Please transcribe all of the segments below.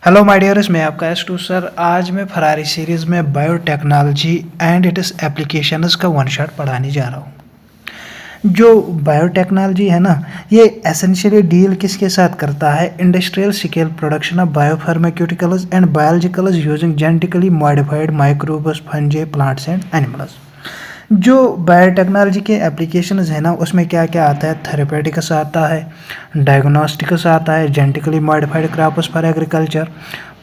Hello my dears, मैं आपका S to sir. आज मैं फरारी सीरीज़ में बायोटेक्नोलॉजी एंड इट्स एप्लीकेशंस का वन शॉट पढ़ाने जा रहा हूँ। जो बायोटेक्नोलॉजी है ना, ये एसेंशियली डील किसके साथ करता है? Industrial scale production of biopharmaceuticals and biologicals using genetically modified microbes, fungi, plants and animals. जो बायोटेक्नोलॉजी के एप्लीकेशंस है ना, उसमें क्या क्या आता है? थेरेपेटिक्स आता है, डायग्नोस्टिक्स आता है, genetically modified crops for agriculture,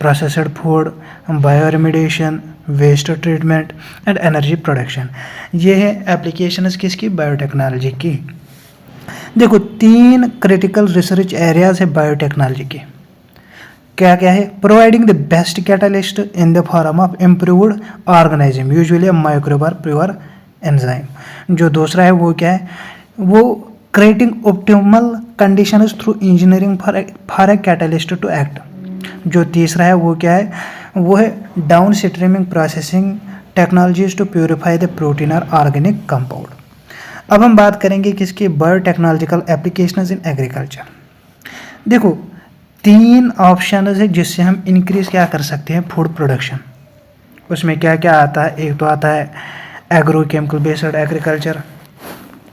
processed food, bioremediation, waste treatment and energy production. ये है एप्लीकेशंस किसकी? बायोटेक्नोलॉजी की। देखो, 3 क्रिटिकल रिसर्च एरियाज है बायोटेक्नोलॉजी के। क्या क्या है? Providing the best catalyst in the form of improved organism, usually microbe और प्योर एंजाइम। जो दूसरा है वो क्या है? वो creating optimal conditions through engineering for a catalyst to act. जो तीसरा है वो क्या है? वो है down streaming processing technologies to purify the protein और ऑर्गेनिक कंपाउंड। अब हम बात करेंगे किसकी? Biotechnological applications in agriculture. देखो, 3 ऑप्शन है जिससे हम इंक्रीज क्या कर सकते हैं? Food production. उसमें क्या क्या आता है? एक तो आता है एग्रोकेमिकल बेस्ड एग्रीकल्चर,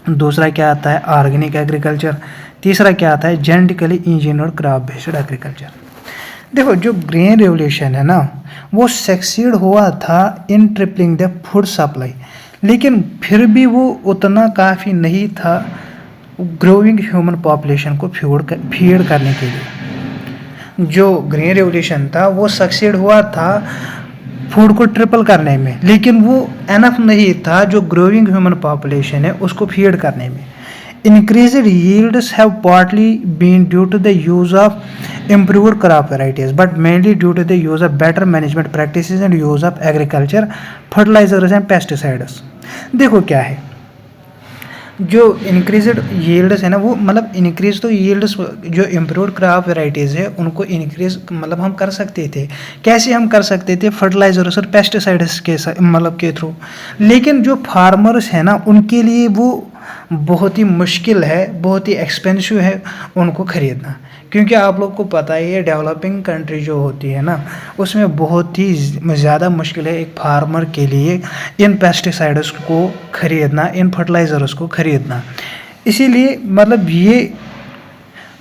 दूसरा क्या आता है? ऑर्गेनिक एग्रीकल्चर, तीसरा क्या आता है? Genetically engineered crop based agriculture. देखो, जो ग्रीन रेवोल्यूशन है ना, वो सक्सीड हुआ था इन ट्रिपलिंग द फूड सप्लाई, लेकिन फिर भी वो उतना काफ़ी नहीं था ग्रोइंग ह्यूमन पॉपुलेशन को फीड करने के लिए। जो ग्रीन रेवोल्यूशन था वो सक्सीड हुआ था फूड को ट्रिपल करने में, लेकिन वो एनफ नहीं था जो ग्रोइंग ह्यूमन पॉपुलेशन है उसको फीड करने में। Increased yields have partly been due to the use of improved crop varieties, but mainly due to the use of better management practices and use of agriculture fertilisers and pesticides. देखो क्या है, जो increased yields है ना, वो मतलब increase तो yields, जो इम्प्रूव्ड क्रॉप वेराइटीज़ है उनको इंक्रीज मतलब हम कर सकते थे। कैसे हम कर सकते थे? फर्टिलाइजर्स और पेस्टिसाइड्स के मतलब के थ्रू। लेकिन जो फार्मर्स है ना, उनके लिए वो बहुत ही मुश्किल है, बहुत ही एक्सपेंसिव है उनको ख़रीदना, क्योंकि आप लोग को पता ही है डेवलपिंग कंट्री जो होती है ना, उसमें बहुत ही ज़्यादा मुश्किल है एक फार्मर के लिए इन पेस्टिसाइड्स को ख़रीदना, इन फर्टिलाइज़र्स को ख़रीदना। इसीलिए मतलब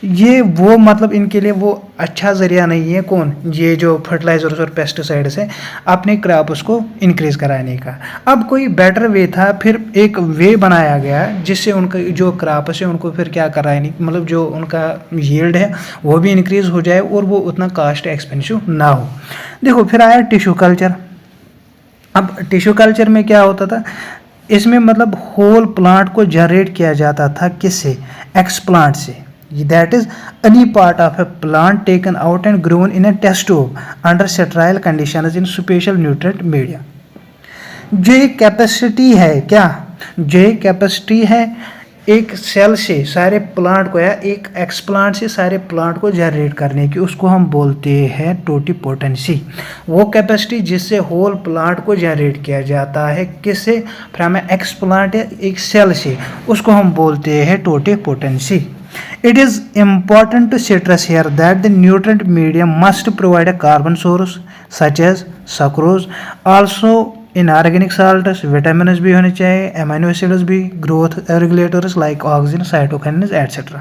ये वो मतलब इनके लिए वो अच्छा ज़रिया नहीं है। कौन? ये जो फर्टिलाइजर्स और पेस्टिसाइड्स हैं अपने क्रॉप्स को इंक्रीज़ कराने का। अब कोई बेटर वे था, फिर एक वे बनाया गया जिससे उनका जो क्रॉप्स है उनको फिर क्या कराने, मतलब जो उनका यील्ड है वो भी इंक्रीज़ हो जाए और वो उतना कास्ट एक्सपेंसिव ना हो। देखो, फिर आया टिश्यू कल्चर। अब टिश्यू कल्चर में क्या होता था? इसमें मतलब होल प्लांट को जनरेट किया जाता था किससे? एक्सप्लांट से। That is any part of a plant taken out and grown in a test tube under sterile conditions in special nutrient media। जो एक कैपेसिटी है क्या? जो एक कैपेसिटी है एक सेल से सारे प्लांट को या एक एक्सप्लांट से सारे प्लांट को जनरेट करने की, उसको हम बोलते हैं टोटिपोटेंसी। वो कैपेसिटी जिससे होल प्लांट को जनरेट किया जाता है किससे? फ्रॉम एक्सप्लांट या एक सेल से, उसको हम बोलते हैं totipotency. It is important to stress here that the nutrient medium must provide a carbon source such as sucrose, also inorganic salts, vitamins भी होने चाहिए, amino acids भी, growth regulators like oxygen, cytokinins, etc.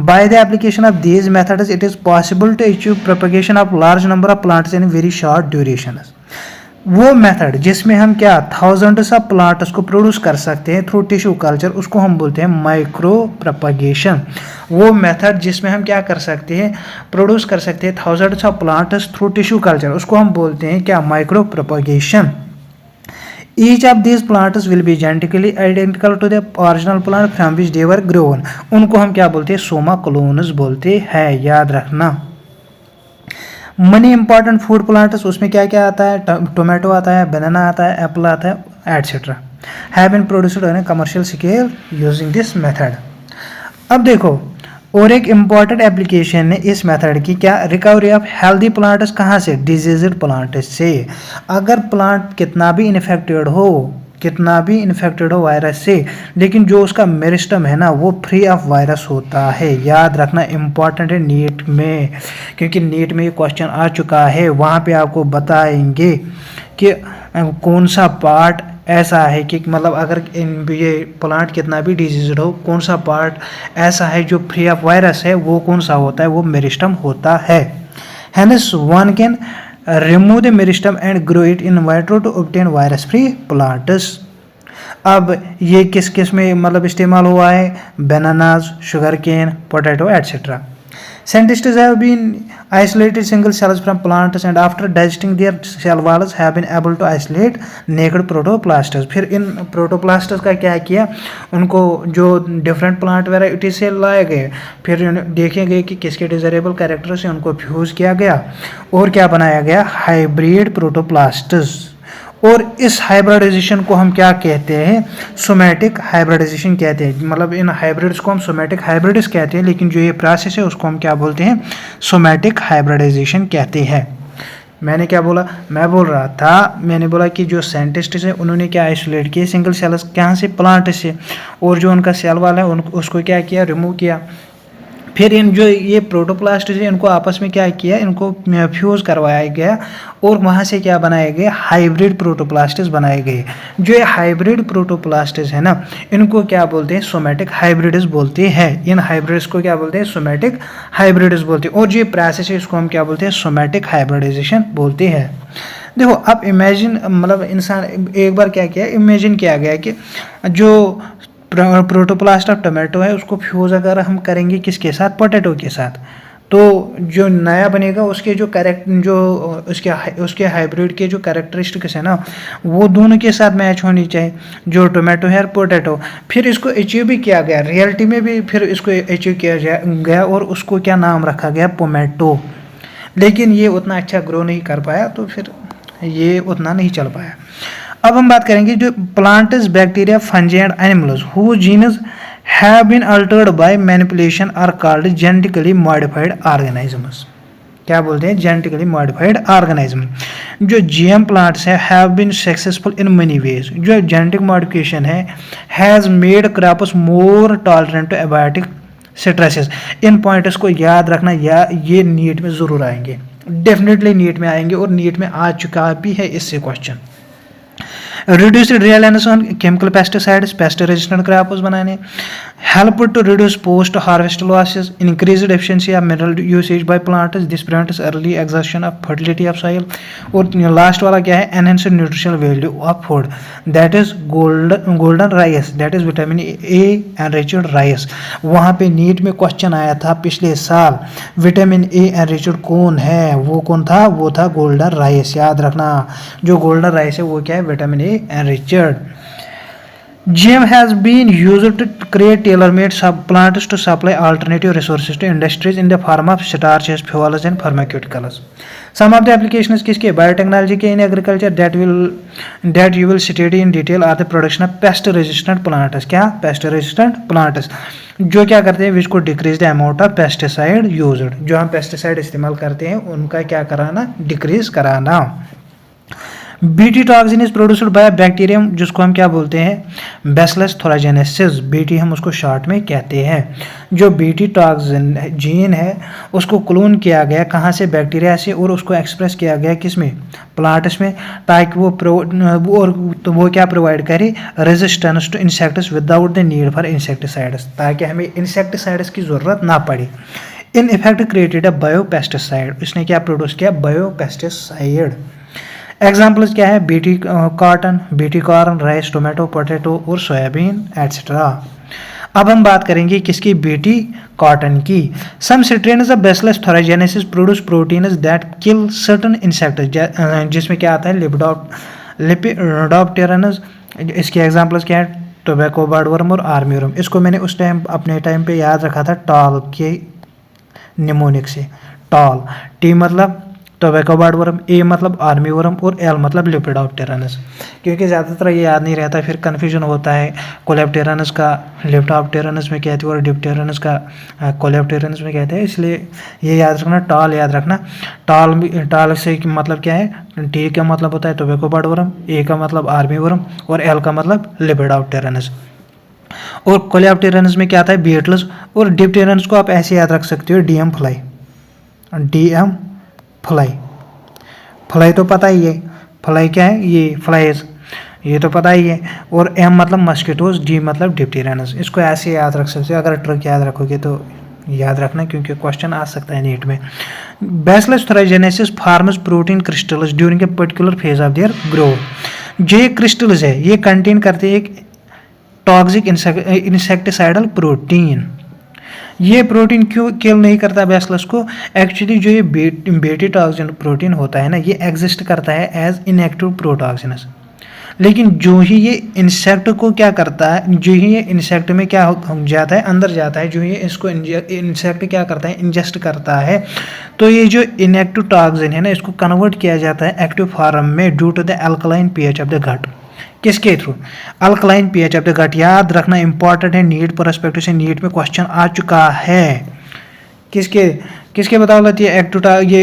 By the application of these methods, it is possible to achieve propagation of large number of plants in very short durations। वो method जिसमें हम क्या thousands of plants को produce कर सकते हैं through tissue culture, उसको हम बोलते हैं माइक्रो प्रोपगेशन। वो मेथड जिसमें हम क्या कर सकते हैं? प्रोड्यूस कर सकते हैं thousands of plants through tissue culture, उसको हम बोलते हैं क्या? Micro propagation. Each of these plants will be genetically identical to the original plant from which they were grown। उनको हम क्या बोलते हैं? सोमा क्लोन्स बोलते हैं, याद रखना। मनी इंपॉर्टेंट फूड प्लांट्स, उसमें क्या क्या आता है? टोमेटो आता है, बनाना आता है, एप्पल आता है, etcetera, have been produced on a commercial scale using this method. अब देखो, और एक इम्पॉर्टेंट एप्लीकेशन है इस मेथड की, क्या? Recovery of healthy plants. कहाँ से? डिजीज्ड प्लांट्स से। अगर प्लांट कितना भी इन्फेक्टेड हो, कितना भी इन्फेक्टेड हो वायरस से, लेकिन जो उसका मेरिस्टम है ना वो फ्री ऑफ वायरस होता है। याद रखना इम्पॉर्टेंट है नीट में, क्योंकि नीट में ये क्वेश्चन आ चुका है। वहाँ पे आपको बताएंगे कि कौन सा पार्ट ऐसा है कि मतलब अगर ये प्लांट कितना भी डिजीज हो, कौन सा पार्ट ऐसा है जो फ्री ऑफ वायरस है, वो कौन सा होता है, वो मेरिस्टम होता है। Hence one can remove the meristem and grow it in vitro to obtain virus free plants। अब ये किस किस में मतलब इस्तेमाल हुआ है, bananas, sugar cane, potato etcetera. Scientists have been isolated single cells from plants and after digesting their cell walls have been able to isolate naked protoplasts। फिर इन प्रोटोप्लास्ट्स का क्या किया, उनको जो डिफरेंट प्लांट वेराइटी से लाए गए, फिर देखे गए कि किसके डिजायरेबल कैरेक्टर से उनको फ्यूज किया गया और क्या बनाया गया, हाइब्रिड प्रोटोप्लास्ट्स। और इस हाइब्रिडाइजेशन को हम क्या कहते हैं, सोमैटिक हाइब्रिडाइजेशन कहते हैं। मतलब इन हाइब्रिड्स को हम सोमैटिक हाइब्रिड्स कहते हैं, लेकिन जो ये प्रोसेस है उसको हम क्या बोलते हैं, सोमैटिक हाइब्रिडाइजेशन कहते हैं। मैंने क्या बोला, मैं बोल रहा था, मैंने बोला कि जो साइंटिस्ट है उन्होंने क्या आइसोलेट किए सिंगल सेल्स, कहाँ से, प्लांट से, और जो उनका सेल वाला है उसको क्या किया, रिमूव किया। फिर इन जो ये प्रोटोप्लास्ट है इनको आपस में क्या किया, इनको फ्यूज करवाया गया और वहाँ से क्या बनाए गए, हाइब्रिड प्रोटोप्लास्ट्स बनाए गए। जो ये हाइब्रिड प्रोटोप्लास्ट्स है ना, इनको क्या बोलते हैं, सोमैटिक हाइब्रिड्स बोलते हैं। इन हाइब्रिड्स को क्या बोलते हैं, सोमैटिक हाइब्रिड्स बोलते हैं। और जो ये प्रोसेस है इसको हम क्या बोलते हैं, सोमैटिक हाइब्रिडाइजेशन बोलते हैं। देखो अब इमेजिन, मतलब इंसान एक बार क्या किया, इमेजिन किया गया कि जो प्रोटोप्लास्ट ऑफ टोमेटो है उसको फ्यूज अगर हम करेंगे किसके साथ, पोटैटो के साथ, तो जो नया बनेगा उसके जो उसके हाइब्रिड के जो कैरेक्टरिस्टिक्स है ना वो दोनों के साथ मैच होनी चाहिए, जो टोमेटो है और पोटैटो। फिर इसको अचीव भी किया गया, रियलिटी में भी फिर इसको अचीव किया गया और उसको क्या नाम रखा गया, पोमेटो। लेकिन ये उतना अच्छा ग्रो नहीं कर पाया, तो फिर ये उतना नहीं चल पाया। अब हम बात करेंगे जो plants, bacteria, fungi and animals who genes have been altered by manipulation are called genetically modified organisms. क्या बोलते हैं, जेनेटिकली मॉडिफाइड ऑर्गेनिज्म। जो जीएम प्लांट्स है have been successful in many ways. जो जेनेटिक मॉडिफिकेशन है has made crops more tolerant to abiotic stresses. इन points को याद रखना, या ये नीट में जरूर आएंगे, डेफिनेटली नीट में आएंगे और नीट में आ चुका भी है इससे question. Reduce reliance on chemical pesticides, pest resistant crops बनाने, help to reduce post harvest losses, increased efficiency of mineral usage by plants, this prevents early exhaustion of fertility of soil. और last वाला क्या है, enhanced nutritional value of food, that is golden rice, that is vitamin A enriched rice. वहाँ पे NEET में question आया था पिछले साल, विटामिन ए एनरिच्ड कौन है, वो कौन था, वो था गोल्डन राइस। याद रखना, जो गोल्डन राइस है वो क्या है, vitamin A enriched। GM has been used to create tailor-made plants to supply alternative resources to industries in the form of starches, fuels and pharmaceuticals। Some of the applications किसके, biotechnology के, in agriculture that you will study in detail are the production of pest-resistant plants। क्या, pest-resistant plants जो क्या करते हैं, which could decrease the amount of pesticide used। जो हम pesticide इस्तेमाल करते हैं उनका क्या कराना, डिक्रीज कराना। BT toxin is produced by bacterium, जिसको हम क्या बोलते हैं, बैसिलस थोराजेनेसिस। बीटी हम उसको शॉर्ट में कहते हैं। जो बीटी टॉक्सिन जीन है उसको क्लोन किया गया कहाँ से, बैक्टीरिया से, और उसको एक्सप्रेस किया गया किसमें, प्लांट्स में, ताकि वो क्या प्रोवाइड करे, resistance to insects without the need for insecticides, ताकि हमें इंसेक्टिसाइड्स की ज़रूरत ना पड़े। In effect created a biopesticide, इसने क्या प्रोड्यूस किया, बायोपेस्टिसाइड। एग्जाम्पल्स क्या है, Bt cotton, Bt corn, rice, tomato, potato और सोयाबीन एटसेट्रा। अब हम बात करेंगे किसकी, बीटी कॉटन की। Some strains of Bacillus thuringiensis produce proteins that kill certain insects, जिसमें क्या आता है, लेपिडोप्टेरन्स। इसके एग्जाम्पल्स क्या है, टोबैको बर्डवर्म और आर्मीवर्म। इसको मैंने उस टाइम अपने टाइम पे याद रखा था टॉल के निमोनिक से। टॉल, टी मतलब टोबैको बर्ड वर्म, ए मतलब आर्मी वर्म और एल मतलब लेपिडोप्टेरनस। क्योंकि ज़्यादातर ये याद नहीं रहता, फिर कन्फ्यूजन होता है कोलेप्टेरनस का लेपिडोप्टेरनस में कहते हैं और डिप्टेरनस का कोलेप्टेरनस में कहते हैं, इसलिए ये याद रखना, टॉल याद रखना। टॉल से मतलब क्या है, टी का मतलब होता है टोबैको बर्ड वर्म, ए का मतलब आर्मी वर्म और एल का मतलब लेपिडोप्टेरनस। और कोलेप्टेरनस में क्या आता है, बीटल्स। और डिप्टेरनस को आप ऐसे याद रख सकते हो, DM fly, DM fly. Fly तो पता ही है, फ्लाई क्या है, ये फ्लाइज, ये तो पता ही है। और एम मतलब मस्किटोज, डी मतलब डिप्टेरनस। इसको ऐसे याद रख सकते हो, अगर ट्रिक याद रखोगे तो याद रखना, क्योंकि क्वेश्चन आ सकता है नीट में। Bacillus thuringiensis forms protein crystals during a particular phase of their growth. जो ये क्रिस्टल्स है ये कंटेन करते हैं एक टॉक्सिक इंसेक्टिसाइडल प्रोटीन। ये प्रोटीन क्यों किल नहीं करता बैसिलस को? एक्चुअली जो ये बेटी टॉक्सिन प्रोटीन होता है ना, ये एग्जिस्ट करता है एज इनएक्टिव प्रोटॉक्सिनस। लेकिन जो ही ये इंसेक्ट को क्या करता है, जो ही ये इंसेक्ट में क्या हो जाता है, अंदर जाता है, जो ही इसको इंसेक्ट क्या करता है, इंजेस्ट करता है, तो ये जो इनएक्टिव टॉक्सिन है ना, इसको कन्वर्ट किया जाता है एक्टिव फॉर्म में due to the alkaline pH of the gut. किसके through? Alkaline pH of the gut. याद रखना, इंपॉर्टेंट है, नीट परस्पेक्टिव से नीट में क्वेश्चन आ चुका है। किसके किसके बदौलत ये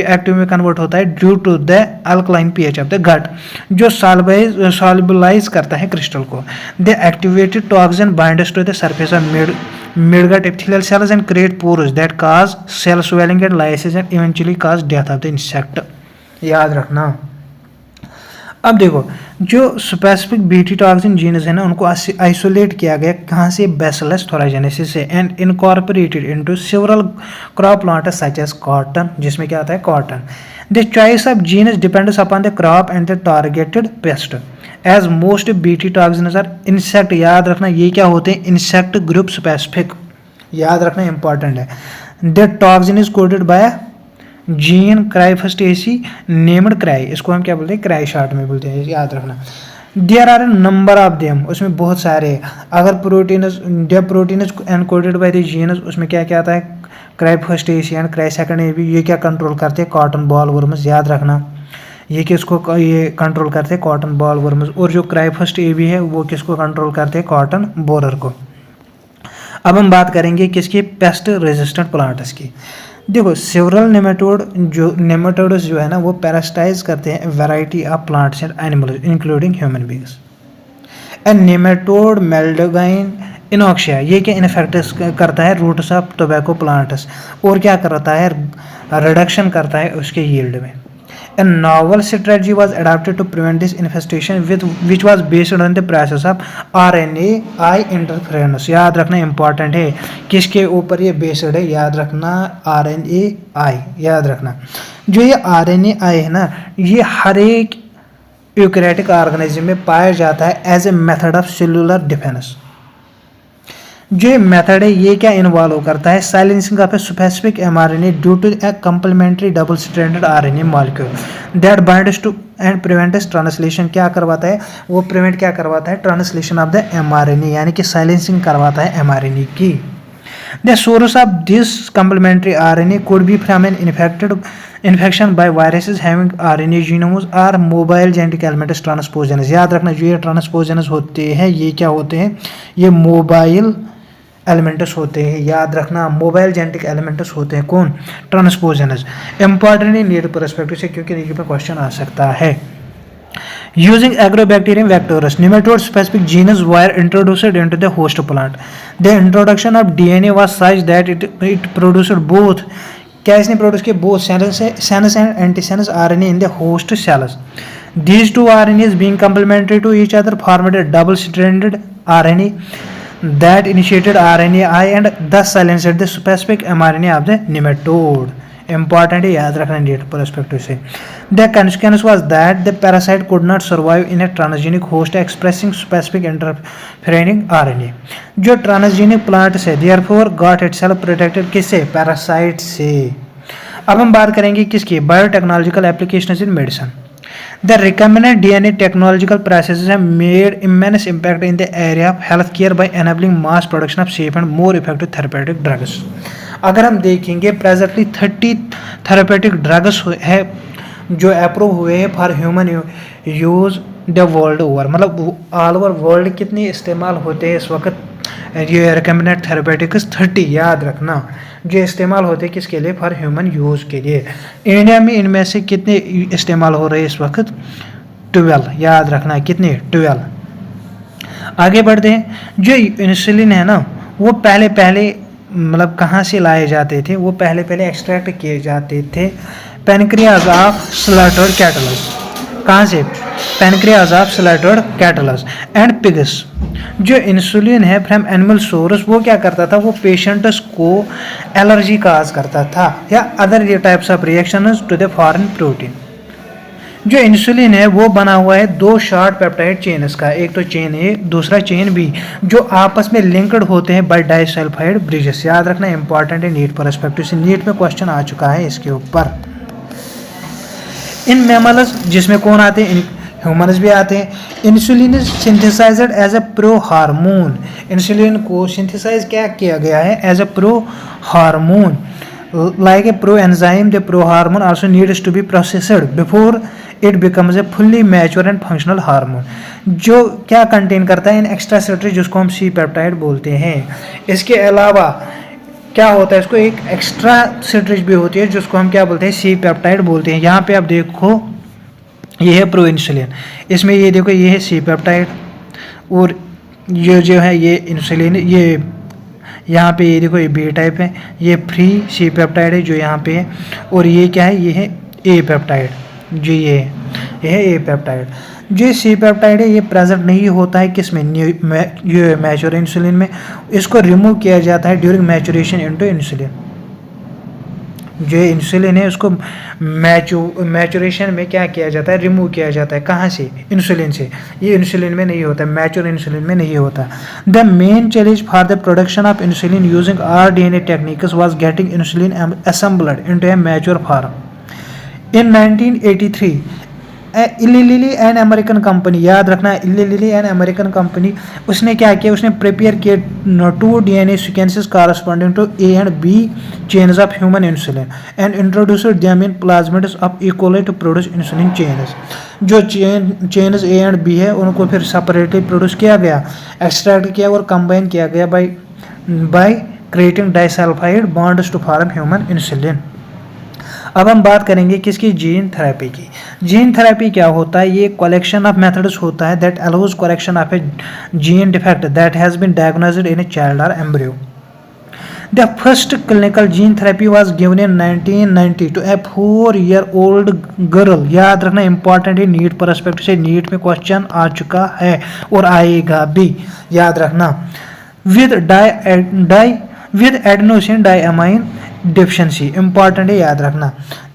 एक्टिव में कन्वर्ट होता है? Due to the alkaline pH of the gut, जो सॉल्युबलाइज करता है क्रिस्टल को। The activated toxin binds to the surface of midgut epithelial cells and create pores that cause cell swelling and lysis and eventually cause death of the insect. याद रखना। अब देखो, जो specific BT toxin genus है ना, उनको isolate किया गया कहाँ से? बैसिलस थ्राइजेनेसिस से, and incorporated into several crop plants such as cotton, जिसमें क्या आता है? Cotton. The choice of genes depends upon the crop and the targeted pest, as most Bt toxins are insect. याद रखना, ये क्या होते हैं? Insect group specific. याद रखना, इंपॉर्टेंट है। The toxin is coded by gene क्राइफस्टेसी नेम्ड क्राई, इसको हम क्या बोलते हैं? क्राई शॉर्ट में बोलते हैं, याद रखना। There are a number of them, उसमें बहुत सारे। अगर प्रोटीनस, जब proteins encoded by the genes, उसमें क्या क्या आता है? Cry first A C and cry second A भी, ये क्या कंट्रोल करते हैं? Cotton boll worms. याद रखना, ये किसको ये कंट्रोल करते हैं? Cotton boll worms. और जो क्राइफस्ट ए भी है वो किसको कंट्रोल करते हैं? कॉटन बोरर को। अब हम बात करेंगे किसकी? पेस्ट रेजिस्टेंट प्लांट्स की। देखो, सेवरल नेमाटोड्स जो है ना, वो पैरासाइटाइज करते हैं variety of plants and animals including human beings. And nematode Meloidogyne incognita, ये क्या इन्फेक्ट करता है? रूट्स ऑफ टोबैको प्लांट्स, और क्या करता है? रिडक्शन करता है उसके यील्ड में। A novel strategy was adopted to prevent this infestation, which was based on the process of RNAi interference. याद रखना, इंपॉर्टेंट है, किसके ऊपर ये बेस्ड है? याद रखना, RNAi। याद रखना, जो ये RNAi है ना, ये हर एक यूकैरियोटिक ऑर्गेनिज्म में पाया जाता है as a method of cellular defence. जो मेथड है ये क्या इन्वॉल्व करता है? Silencing of a specific mRNA due to a complementary double stranded RNA molecule that binds to and prevents translation. क्या करवाता है वो? प्रिवेंट क्या करवाता है? ट्रांसलेशन ऑफ द एमआरएनए, यानी कि साइलेंसिंग करवाता है एमआरएनए की। The source of this complementary RNA could be from an infection by viruses having RNA genomes or mobile genetic elements transposones। याद रखना, जो ये ट्रांसपोजनस होते हैं ये क्या होते हैं? ये मोबाइल एलिमेंट्स होते हैं। याद रखना, मोबाइल जेनेटिक एलिमेंट्स होते हैं। कौन? ट्रांसपोजनस। इंपॉर्टेंट है नीट परस्पेक्टिव से, क्योंकि नीट में क्वेश्चन आ सकता है। Using agrobacterium vectors, nematode specific genes were introduced into the host plant. The introduction of DNA was such that it produced both, क्या इसने प्रोड्यूस किया? Both sense and antisense RNA in the host cells. These two RNAs being complementary to each other formed a double-stranded RNA that initiated RNAi and thus silenced the specific mRNA of the nematode. Important है, याद रखना NEET perspective से। The consequence was that the parasite could not survive in a transgenic host expressing specific interfering RNA. जो transgenic plant से therefore got itself protected किससे? Parasite से। अब हम बात करेंगे किसकी? Biotechnological applications in medicine. The recombinant DNA technological processes have made immense impact in the area of healthcare by enabling mass production of safe and more effective therapeutic drugs. अगर हम देखेंगे प्रेजेंटली 30 थेरेपेटिक ड्रग्स है जो approve हुए हैं for human use the world over, मतलब all over world कितने इस्तेमाल होते हैं इस वक्त ये रिकमेंडेड थेरेपेटिक्स 30, याद रखना, जो इस्तेमाल होते हैं किसके लिए, फॉर ह्यूमन यूज़ के लिए। इंडिया में इनमें से कितने इस्तेमाल हो रहे हैं इस वक्त, 12, याद रखना कितने, 12। आगे बढ़ते हैं, जो इंसुलिन है ना वो पहले मतलब कहाँ से लाए जाते थे, वो पहले एक्सट्रैक्ट किए जाते थे पैनक्रियाज ऑफ स्लॉटर्ड कैटल्स, कहाँ से, pancreas of slaughtered kettles and pigs. जो इंसुलिन है फ्रॉम एनिमल सोर्स वो क्या करता था, वो पेशेंट्स को एलर्जी काज करता था या other types of reactions to the foreign protein. जो इंसुलिन है वो बना हुआ है 2 शॉर्ट पेप्टाइड चेन्स का, एक तो चेन ए दूसरा चेन बी, जो आपस में लिंक्ड होते हैं बाय डाइसल्फाइड ब्रिजेस। याद रखना इंपॉर्टेंट है नीट परस्पेक्टिव से, नीट में क्वेश्चन आ चुका है इसके ऊपर। इन मैमल्स जिसमें कौन आते हैं, ह्यूमन्स भी आते हैं। Insulin is synthesised as a pro hormone, insulin को सिंथेसाइज क्या किया गया है, as a pro hormone, like a proenzyme the prohormone also needs to be processed before it becomes a fully mature and functional hormone, जो क्या contain करता है इन extra secretary जिसको हम सी पेप्टाइड बोलते हैं। इसके अलावा क्या होता है, इसको एक एक्स्ट्रा सेक्रेटरी भी होती है जिसको हम क्या बोलते हैं, सी पेप्टाइड बोलते हैं। यहाँ पे आप देखो ये है प्रो इंसुलिन, इसमें ये देखो ये है सी पेप्टाइड, और ये जो है ये इंसुलिन, ये यहाँ पे ये देखो ये बी टाइप है, ये फ्री सी पेप्टाइड है जो यहाँ पे है, और ये क्या है, ये है ए पेप्टाइड, जो ये है ए पेप्टाइड। जो सी पेप्टाइड है ये प्रेजेंट नहीं होता है किस में, ये मैच्योर इंसुलिन में, इसको रिमूव किया जाता है ड्यूरिंग मैचुरेशन इनटू इंसुलिन। जो इंसुलिन है उसको मैचुरेशन में क्या किया जाता है, रिमूव किया जाता है, कहाँ से, इंसुलिन से। ये इंसुलिन में नहीं होता, मैच्योर इंसुलिन में नहीं होता। The main challenge for the production of insulin using RNA techniques was getting insulin assembled into A mature form. इन 1983 इली लिली एंड अमेरिकन कंपनी, याद रखना इली लिली एंड अमेरिकन कंपनी, उसने क्या किया, उसने प्रिपेयर किए 2 DNA sequences corresponding to A and B chains of human insulin and introduced them in plasmids of E. coli to produce insulin chains. जो chains A and B है उनको फिर separately produce किया गया, एक्सट्रैक्ट किया और combine किया गया by creating disulphide bonds to form human insulin. अब हम बात करेंगे किसकी, जीन थेरेपी की। जीन थेरेपी क्या होता है, ये कलेक्शन ऑफ मेथड्स होता है that allows correction of a gene defect that has been diagnosed in a child और embryo. The first clinical gene therapy was given in 1990 to a 4-year-old girl. याद रखना important है, NEET perspective से NEET में question आ चुका है और आएगा भी, याद रखना। With adenosine diamine deficiency, important है, याद रखना।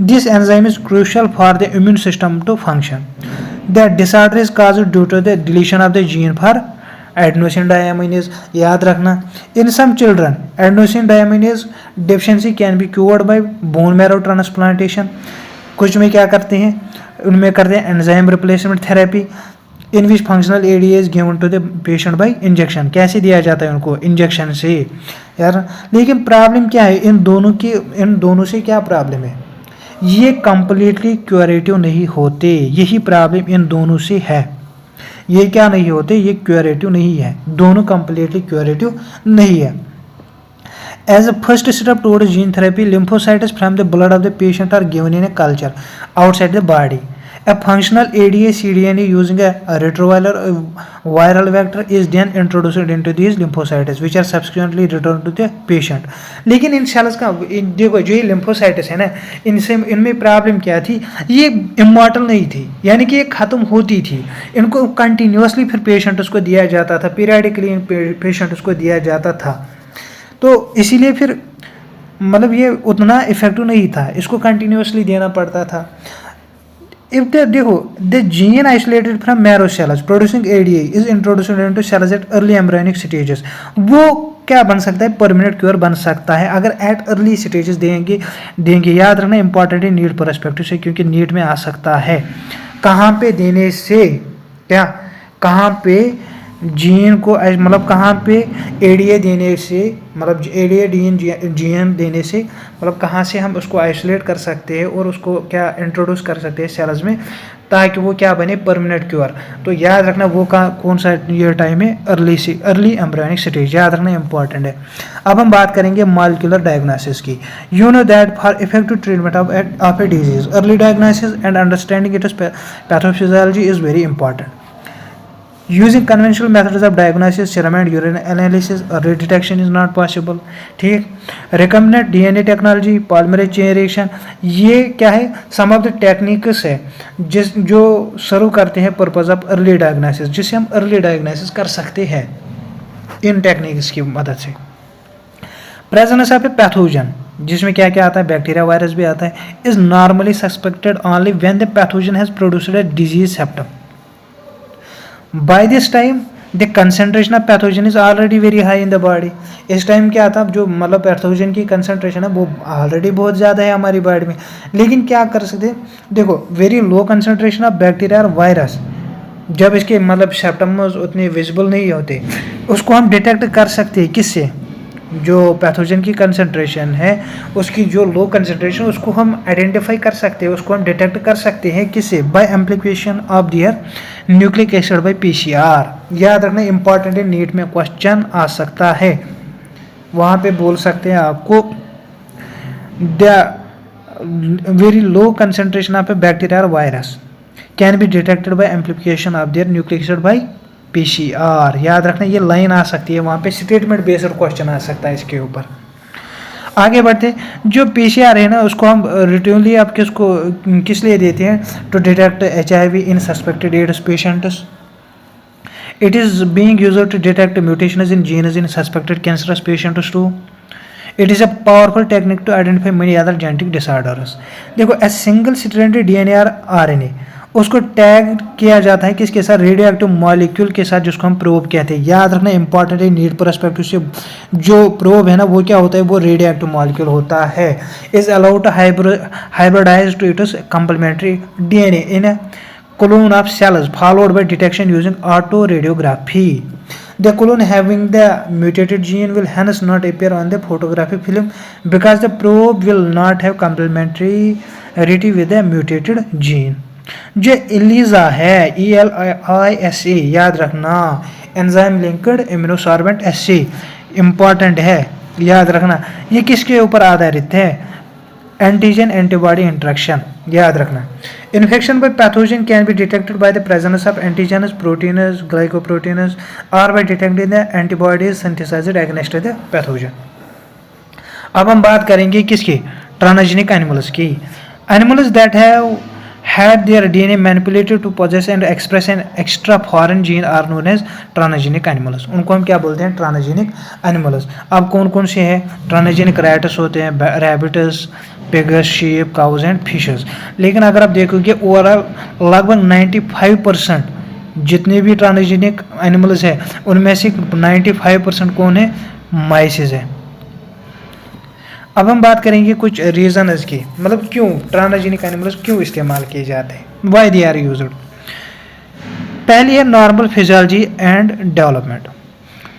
This enzyme is crucial for the immune system to function. The disorder is caused due to the deletion of the gene for adenosine diamines, याद रखना। In some children, adenosine diamines deficiency can be cured by bone marrow transplantation. कुछ में क्या करते हैं, उनमें करते हैं enzyme replacement therapy, in which functional AD is given to the patient by injection. कैसे दिया जाता है उनको, इंजेक्शन से यार। लेकिन प्रॉब्लम क्या है इन दोनों से क्या प्रॉब्लम है, ये कंप्लीटली क्यूरेटिव नहीं होते, यही प्रॉब्लम इन दोनों से है। ये क्या नहीं होते, ये क्यूरेटिव नहीं है, दोनों कंप्लीटली क्यूरेटिव नहीं है। As a first step towards gene therapy, lymphocytes from the blood of the patient are given in a culture outside the body. A functional ADA-cDNA using a retroviral vector is then introduced into these lymphocytes, which are subsequently returned to the patient. लेकिन इन sales का देखो, जो ये lymphocytes है ना, इनमें problem क्या थी, ये इमॉर्टल नहीं थी, यानी कि ये खत्म होती थी। इनको कंटिन्यूसली फिर पेशेंट उसको दिया जाता था, पीरियडिकली पेशेंट उसको दिया जाता था, तो इसीलिए फिर मतलब ये उतना इफेक्टिव नहीं था, इसको कंटिन्यूसली देना पड़ता था। If the देखो the gene isolated from marrow cells producing ADA is introduced into cells at early embryonic stages, वो क्या बन सकता है, परमानेंट क्योर बन सकता है अगर एट अर्ली स्टेजेस देंगे। याद रखना इंपॉर्टेंट है नीट परस्पेक्टिव से, क्योंकि नीट में आ सकता है। कहाँ पे देने से क्या, कहाँ पे जीन को मतलब कहाँ पे एडीए देने से, मतलब एडीए जीन देने से मतलब कहाँ से हम उसको आइसोलेट कर सकते हैं और उसको क्या इंट्रोड्यूस कर सकते हैं सेल्स में, ताकि वो क्या बने परमानेंट क्योर। तो याद रखना वो कौन सा ये टाइम है, अर्ली एम्ब्रियोनिक स्टेज, याद रखना इंपॉर्टेंट है। अब हम बात करेंगे मॉलिक्यूलर डायग्नोसिस की। You know that for effective treatment of a disease early diagnosis and understanding its pathophysiology is very important. Using conventional methods of diagnosis, serum and urine analysis, early detection is not possible। ठीक, recombinant DNA technology, polymerase chain reaction, ये क्या है, सम of the techniques है जो सर्व करते हैं purpose of early diagnosis, जिससे हम अर्ली डायग्नोसिस कर सकते हैं इन टेक्निक्स की मदद से। प्रेजेंस ऑफ ए पैथोजन, जिसमें क्या क्या आता है, बैक्टीरिया वायरस भी आता है, is normally suspected only when the pathogen has produced a disease septum. By this time the concentration of pathogen is already very high in the body। इस time क्या था, जो मतलब पैथोजन की कंसंट्रेशन है वो ऑलरेडी बहुत ज़्यादा है हमारी बॉडी में, लेकिन क्या कर सकते हैं, देखो very low concentration of bacteria और वायरस, जब इसके मतलब सेप्टम्स उतने विजिबल नहीं होते, उसको हम डिटेक्ट कर सकते हैं किससे, जो पैथोजन की कंसंट्रेशन है उसकी जो लो कंसंट्रेशन, उसको हम आइडेंटिफाई कर सकते हैं, उसको हम डिटेक्ट कर सकते हैं किससे, by amplification of their nucleic acid by PCR. याद रखना इंपॉर्टेंट है, नीट में क्वेश्चन आ सकता है, वहाँ पे बोल सकते हैं आपको the very low concentration of a bacteria और virus can be detected by amplification of their nucleic acid by PCR. याद रखना ये लाइन आ सकती है, वहाँ पे स्टेटमेंट बेस्ड क्वेश्चन आ सकता है इसके ऊपर। आगे बढ़ते, जो पीसीआर है ना उसको हम रिटर्नली आप किस लिए देते हैं, to detect HIV in suspected AIDS patients. It is being used to detect mutations in genes in suspected cancerous patients too. It is a powerful technique to identify many other genetic disorders. देखो a single stranded DNA और RNA उसको tag किया जाता है किसके साथ, radio active molecule के साथ, जिसको हम प्रोब कहते हैं। याद रखना इंपॉर्टेंट है, नीट परस्पेक्टिव से जो प्रोब है ना वो क्या होता है, वो रेडियो एक्टिव मॉलिक्यूल होता है। Is allowed to hybridise to its complementary DNA in clone of cells followed by detection using autoradiography। The clone having the mutated gene will hence not appear on the photographic film because the probe will not have complementarity with the mutated gene। जो ELISA है, ELISA, याद रखना enzyme linked immunosorbent एस्से, important है, याद रखना। ये किसके ऊपर आधारित है, एंटीजन एंटीबॉडी इंटरेक्शन, याद रखना। Infection by pathogen can be detected by the presence of antigens proteins glycoproteins और by detecting the antibodies synthesised against the pathogen. अब हम बात करेंगे किसकी, ट्रांसजेनिक एनिमल्स की। Animals that have had their DNA manipulated to possess and express an extra foreign gene are known as transgenic animals। उनको हम क्या बोलते हैं, ट्रांसजेनिक एनिमल्स। अब कौन कौन से हैं, ट्रांसजेनिक रैट्स होते हैं, rabbits, pigs, sheep, cows and fishes. लेकिन अगर आप देखोगे ओवरऑल लगभग 95% जितने भी ट्रांसजेनिक एनिमल्स है उनमें से 95% कौन है, माइसेस है। अब हम बात करेंगे कुछ रीजंस की, मतलब क्यों ट्रांसजेनिक एनिमल्स क्यों इस्तेमाल किए जाते हैं, व्हाई दे आर यूज्ड। पहली है normal physiology and development.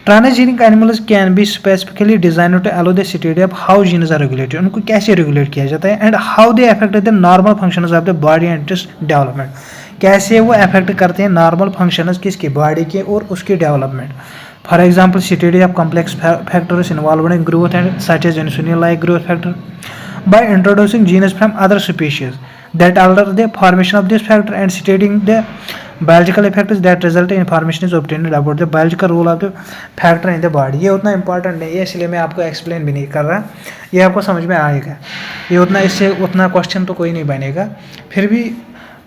Transgenic animals can be specifically design to allow the study of how genes are regulated, उनको कैसे रेगुलेट किया जाता है, and how they affect the normal functions of the body and its development, कैसे वो affect करते हैं normal functions किसकी, बॉडी के और उसके development. For example, study of complex factors involved in growth and such as insulin-like growth factor by introducing genes from other species that alter the formation of this factor and studying the biological effects that result in information is obtained about the biological role of the factor in the body। ये उतना important नहीं है इसलिए मैं आपको explain भी नहीं कर रहा, ये आपको समझ में आएगा, ये उतना इससे उतना question तो कोई नहीं बनेगा, फिर भी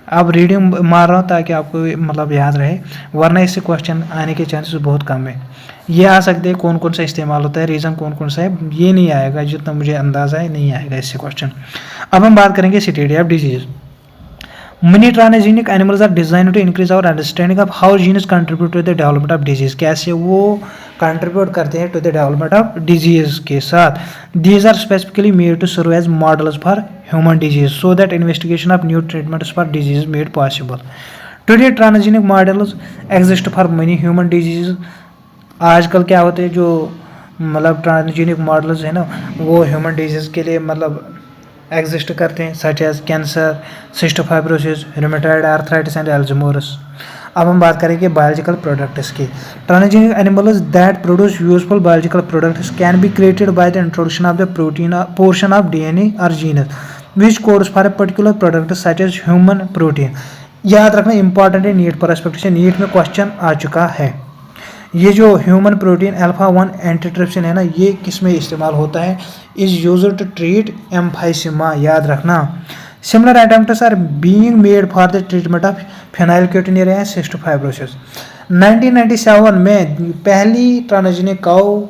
अब रीडिंग मार रहा हूँ ताकि आपको मतलब याद रहे, वरना इससे क्वेश्चन आने के चांसेस बहुत कम है। ये आ सकते हैं कौन कौन सा इस्तेमाल होता है, रीज़न कौन कौन सा है, ये नहीं आएगा, जितना मुझे अंदाज़ा है नहीं आएगा इससे क्वेश्चन। अब हम बात करेंगे study of disease. Many transgenic animals are designed to increase our understanding of how genes contribute to the development of disease, कैसे वो contribute करते हैं to the development of disease के साथ। These are specifically made to serve as models for human disease so that investigation of new treatments for disease is made possible। Today transgenic models exist for money human disease. आजकल क्या होते हैं जो मतलब transgenic models है ना वो human disease के लिए मतलब एग्जिस्ट करते हैं, such as cancer, cystic fibrosis, rheumatoid arthritis and Alzheimer's. अब हम बात करेंगे बायोलॉजिकल प्रोडक्ट्स की। Transgenic animals that produce useful biological products can be created by the introduction of the protein portion of DNA और genes which codes for a particular product such as human protein. याद रखना important है, NEET perspective से NEET में question आ चुका है। ये जो ह्यूमन प्रोटीन अल्फा 1 एंटीट्रिप्सिन है ना ये किस में इस्तेमाल होता है, is used to treat emphysema. याद रखना similar attempts are being made for the treatment of phenylketonuria and cystic fibrosis. 1997 में पहली ट्रांसजेनिक काउ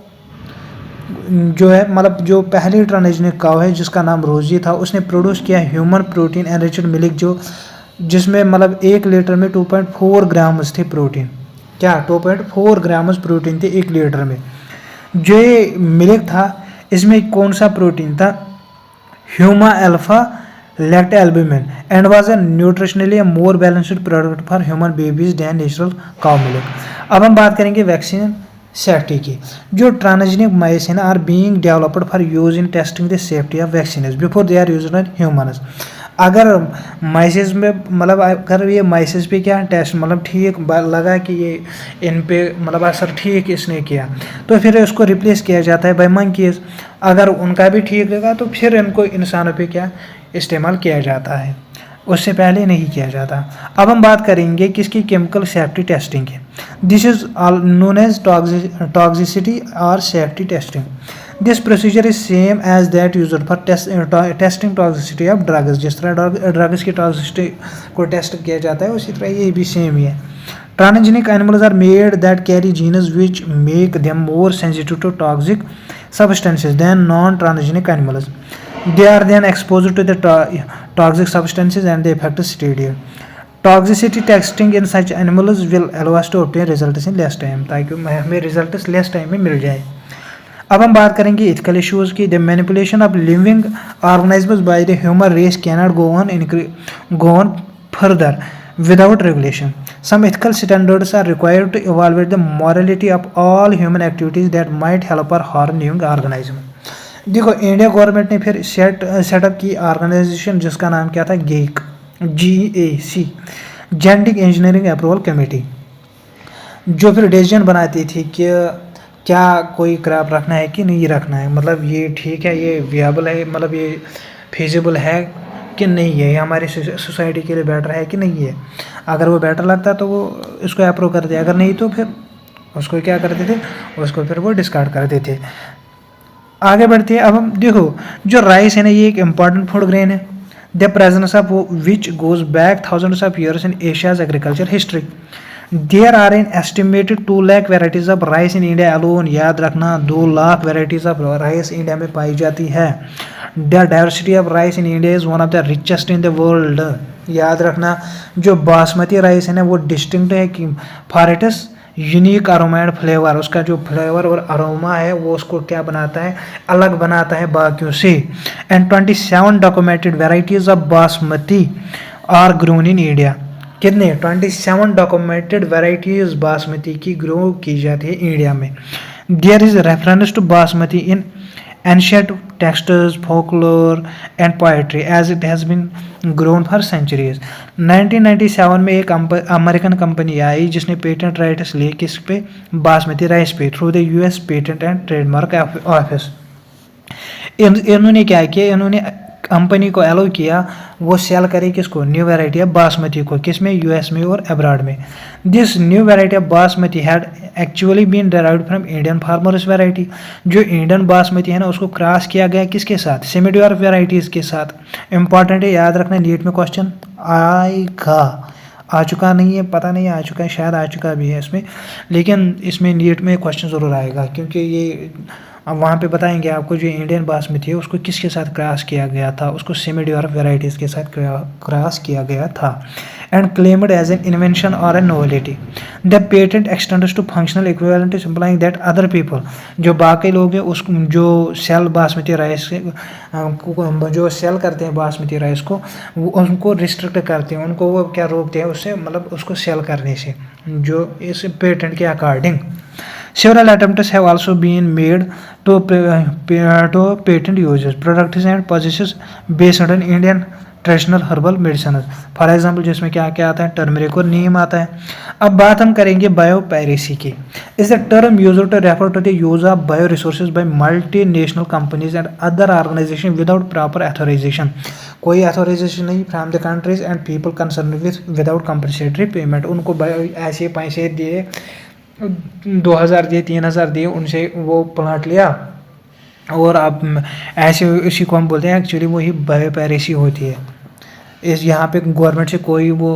जो है मतलब जो पहली ट्रांसजेनिक काउ है जिसका नाम रोजी था, उसने प्रोड्यूस किया ह्यूमन प्रोटीन एनरिच्ड मिल्क जो जिसमें मतलब 1 लीटर में 2.4 ग्राम्स थे प्रोटीन। क्या 2.4 ग्राम्स प्रोटीन थे 1 लीटर में। जो ये मिल्क था इसमें कौन सा प्रोटीन था, human alpha lactalbumin and was a nutritionally more balanced product for human babies than natural cow milk. अब हम बात करेंगे वैक्सीन सेफ्टी की। जो transgenic mice are being developed for use in testing the safety of vaccine before they are used on humans. अगर mices में मतलब अगर ये माइसिस पे क्या टेस्ट मतलब ठीक लगा कि ये इन पे मतलब असर ठीक इसने किया तो फिर इसको रिप्लेस किया जाता है बाय मंकीज। अगर उनका भी ठीक लगा तो फिर इनको इंसानों पे क्या इस्तेमाल किया जाता है, उससे पहले नहीं किया जाता। अब हम बात करेंगे किसकी केमिकल सेफ्टी टेस्टिंग की। This is known as toxicity और safety testing. This procedure is same as that used for testing toxicity of drugs. जिस तरह ड्रग्स की टॉक्सिसिटी को टेस्ट किया जाता है उसी तरह ये भी सेम ही है। Transgenic animals are made that carry genes which make them more sensitive to toxic substances than non-transgenic animals. They are then exposed to the toxic substances and the effect is steadier. Toxicity testing in such animals will allow us to obtain results in less time, ताकि हमें results less time में मिल जाए। अब हम बात करेंगे ethical issues की। The manipulation of living organisms by the human race cannot go on further without regulation. Some ethical standards are required to evaluate the morality of all human activities that might help or harm living organism. देखो India government ने फिर setup की organisation जिसका नाम क्या था गेक GAC genetic engineering approval committee, जो फिर डिसीजन बनाती थी कि क्या कोई क्रॉप रखना है कि नहीं रखना है, मतलब ये ठीक है ये विएबल है मतलब ये फिजिबल है कि नहीं है, ये हमारी सोसाइटी के लिए बेटर है कि नहीं है। अगर वो बेटर लगता तो वो इसको अप्रूव करते, अगर नहीं तो फिर उसको क्या करते थे, उसको फिर वो डिस्कार्ड कर देते थे। आगे बढ़ते हैं। अब हम देखो जो राइस है ना ये एक इम्पॉर्टेंट फूड ग्रेन है। The presence of which goes back thousands of years in Asia's agriculture history. There are an estimated 2 lakh varieties of rice in India alone. याद रखना 2 lakh varieties of rice India में पाई जाती है। The diversity of rice in India is one of the richest in the world. याद रखना जो basmati rice है ना वो डिस्टिंक्ट है कि for it is unique aroma and flavour, उसका जो फ्लेवर और अरोमा है वो उसको क्या बनाता है, अलग बनाता है बाकियों से। And 27 documented varieties of basmati are grown in India. कितने 27 डॉक्यूमेंटेड वेराइटीज बासमती की ग्रो की जाती है इंडिया में। There is reference to basmati in ancient texts, folklore and poetry as it has been grown for centuries. 1997 में एक अमेरिकन कंपनी आई जिसने patent rights लिए किस पे, बासमती राइस पे, through the US patent and trademark office. इन्होंने क्या किया, इन्होंने कंपनी को अलाउ किया वो सेल करे किसको, न्यू वैरायटी ऑफ बासमती को, किसमें US में और अब्रॉड में। This new variety of basmati had actually been derived from Indian farmers variety. जो इंडियन बासमती है ना उसको क्रॉस किया गया किसके साथ, सेमीड्वार्फ वैरायटीज़ के साथ। इंपॉर्टेंट है, याद रखना नीट में क्वेश्चन आएगा, आ चुका नहीं है पता नहीं आ चुका है, शायद आ चुका भी है इसमें, लेकिन इसमें नीट में क्वेश्चन ज़रूर आएगा क्योंकि ये अब वहाँ पे बताएंगे आपको जो इंडियन बासमती है उसको किसके साथ क्रॉस किया गया था, उसको सेमीड्वार्फ वैरायटीज़ के साथ क्रॉस किया गया था। and claimed as an invention or a novelty. The patent extends to functional equivalent implying that other people, जो बाकी लोग हैं उस जो सेल बासमती राइस जो सेल करते हैं बासमती राइस को, वो उनको रिस्ट्रिक्ट करते हैं, उनको वो क्या रोकते हैं उससे, मतलब उसको सेल करने से, जो इस पेटेंट के according. Several attempts have also been made to patent uses products and processes based on Indian traditional herbal medicine. For example जिसमें क्या क्या आता है, टर्मरिक और नीम आता है. अब बात हम करेंगे बायोपायरेसी की. Is the term use to refer to the use of bio resources by multi national companies and other organisation without proper authorisation. कोई अथोराइजेशन नहीं from the countries and people concern without compensatory payment. उनको ऐसे पैसे दिए, 2000 दिए, 3000 दिए, उनसे वो प्लांट लिया और अब ऐसे इसी को हम बोलते हैं एक्चुअली वही बायोपायरेसी होती है. इस यहाँ पे गवर्नमेंट से कोई वो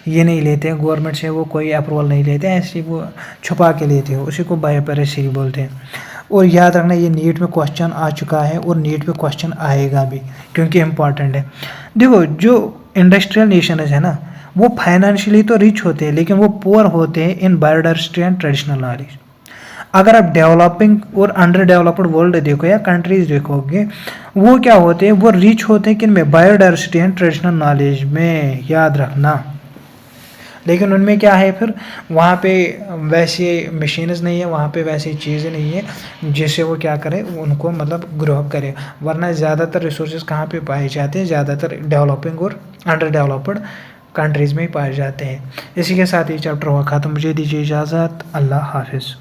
ये नहीं लेते हैं, गवर्नमेंट से वो कोई अप्रूवल नहीं लेते हैं, ऐसे वो छुपा के लेते हैं, उसी को बायोपायरेसी बोलते हैं. और याद रखना ये नीट में क्वेश्चन आ चुका है और नीट में क्वेश्चन आएगा भी क्योंकि इम्पॉर्टेंट है. देखो जो इंडस्ट्रियल नेशन है ना, वो फाइनेंशियली तो रिच होते हैं लेकिन वो पुअर होते हैं in biodiversity and traditional knowledge. अगर आप डेवलपिंग और अंडर डेवलप्ड वर्ल्ड देखो या कंट्रीज देखोगे, वो क्या होते हैं, वो रिच होते हैं किन में, बायोडाइवर्सिटी एंड ट्रेडिशनल नॉलेज में, याद रखना. लेकिन उनमें क्या है फिर, वहाँ पे वैसे मशीन्स नहीं है, वहाँ पे वैसी चीज़ें नहीं है जिससे वो क्या करे, उनको मतलब ग्रो अप करे. वरना ज़्यादातर रिसोर्सेज कहाँ पे पाए जाते हैं, ज़्यादातर डेवलपिंग और अंडर डेवलप्ड कंट्रीज़ में ही पाए जाते हैं. इसी के साथ ये चैप्टर हुआ ख़त्म. मुझे दीजिए इजाज़त. अल्लाह हाफिज़.